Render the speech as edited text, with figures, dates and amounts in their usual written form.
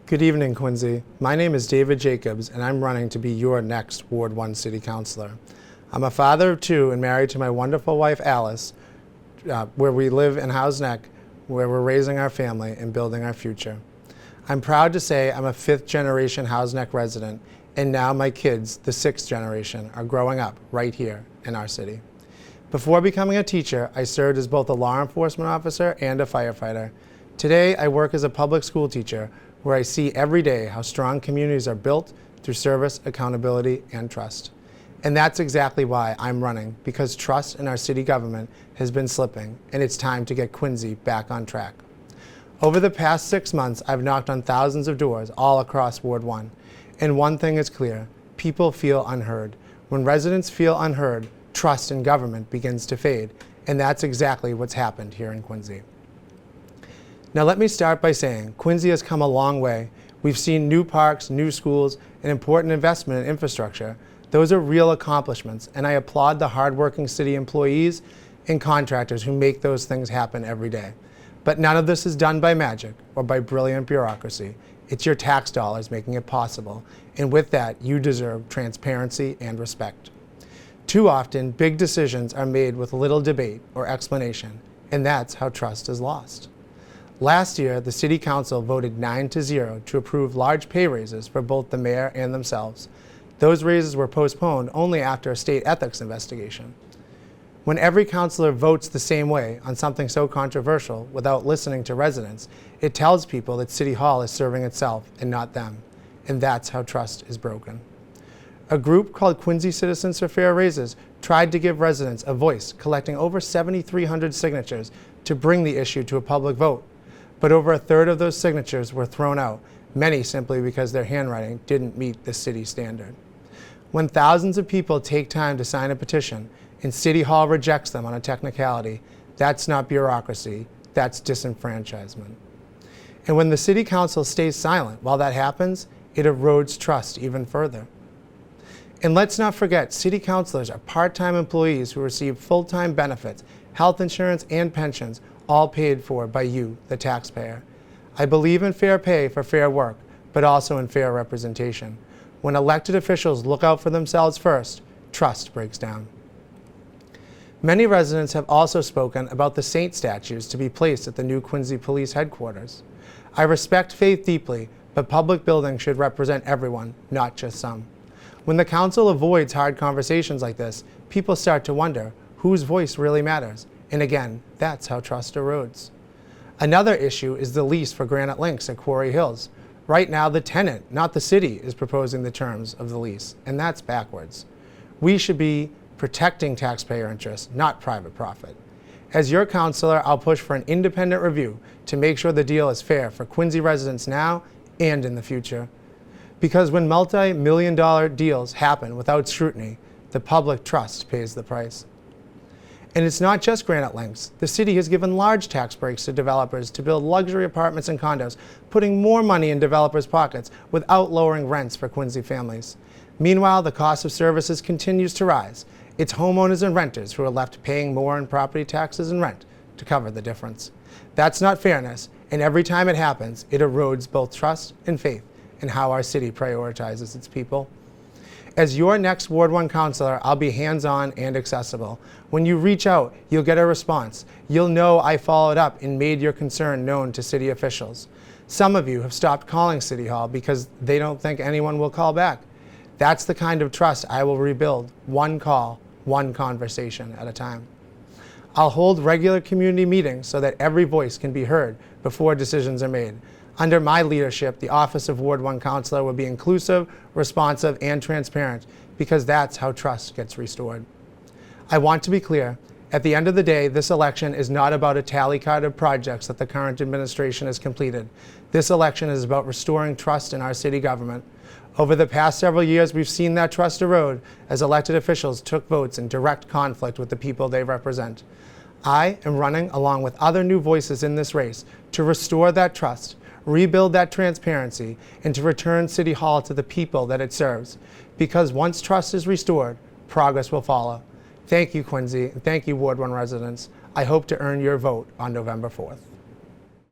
Good evening, Quincy. My name is David Jacobs, and I'm running to be your next Ward 1 City Councilor. I'm a father of two and married to my wonderful wife, Alice, where we live in Howes Neck, where we're raising our family and building our future. I'm proud to say I'm a fifth-generation Howes Neck resident, and now my kids, the sixth generation, are growing up right here in our city. Before becoming a teacher, I served as both a law enforcement officer and a firefighter. Today, I work as a public school teacher, where I see every day how strong communities are built through service, accountability, and trust. And that's exactly why I'm running, because trust in our city government has been slipping, and it's time to get Quincy back on track. Over the past 6 months, I've knocked on thousands of doors all across Ward 1. And one thing is clear: people feel unheard. When residents feel unheard, trust in government begins to fade, and that's exactly what's happened here in Quincy. Now let me start by saying Quincy has come a long way. We've seen new parks, new schools, and important investment in infrastructure. Those are real accomplishments, and I applaud the hardworking city employees and contractors who make those things happen every day. But none of this is done by magic or by brilliant bureaucracy. It's your tax dollars making it possible, and with that, you deserve transparency and respect. Too often, big decisions are made with little debate or explanation, and that's how trust is lost. Last year, the City Council voted 9-0 to approve large pay raises for both the mayor and themselves. Those raises were postponed only after a state ethics investigation. When every councilor votes the same way on something so controversial without listening to residents, it tells people that City Hall is serving itself and not them. And that's how trust is broken. A group called Quincy Citizens for Fair Raises tried to give residents a voice, collecting over 7,300 signatures to bring the issue to a public vote. But over a third of those signatures were thrown out, many simply because their handwriting didn't meet the city standard. When thousands of people take time to sign a petition and City Hall rejects them on a technicality, that's not bureaucracy, that's disenfranchisement. And when the City Council stays silent while that happens, it erodes trust even further. And let's not forget, City Councilors are part-time employees who receive full-time benefits, health insurance, and pensions, all paid for by you, the taxpayer. I believe in fair pay for fair work, but also in fair representation. When elected officials look out for themselves first, trust breaks down. Many residents have also spoken about the saint statues to be placed at the new Quincy Police Headquarters. I respect faith deeply, but public buildings should represent everyone, not just some. When the council avoids hard conversations like this, people start to wonder whose voice really matters. And again, that's how trust erodes. Another issue is the lease for Granite Links at Quarry Hills. Right now, the tenant, not the city, is proposing the terms of the lease, and that's backwards. We should be protecting taxpayer interests, not private profit. As your councilor, I'll push for an independent review to make sure the deal is fair for Quincy residents now and in the future. Because when multi-million-dollar deals happen without scrutiny, the public trust pays the price. And it's not just Granite Links. The city has given large tax breaks to developers to build luxury apartments and condos, putting more money in developers' pockets without lowering rents for Quincy families. Meanwhile, the cost of services continues to rise. It's homeowners and renters who are left paying more in property taxes and rent to cover the difference. That's not fairness, and every time it happens, it erodes both trust and faith in how our city prioritizes its people. As your next Ward 1 councilor, I'll be hands-on and accessible. When you reach out, you'll get a response. You'll know I followed up and made your concern known to city officials. Some of you have stopped calling City Hall because they don't think anyone will call back. That's the kind of trust I will rebuild, one call, one conversation at a time. I'll hold regular community meetings so that every voice can be heard before decisions are made. Under my leadership, the Office of Ward 1 Councilor will be inclusive, responsive, and transparent, because that's how trust gets restored. I want to be clear, at the end of the day, this election is not about a tally card of projects that the current administration has completed. This election is about restoring trust in our city government. Over the past several years, we've seen that trust erode as elected officials took votes in direct conflict with the people they represent. I am running along with other new voices in this race to restore that trust, rebuild that transparency, and to return City Hall to the people that it serves. Because once trust is restored, progress will follow. Thank you, Quincy, and thank you, Ward 1 residents. I hope to earn your vote on November 4th.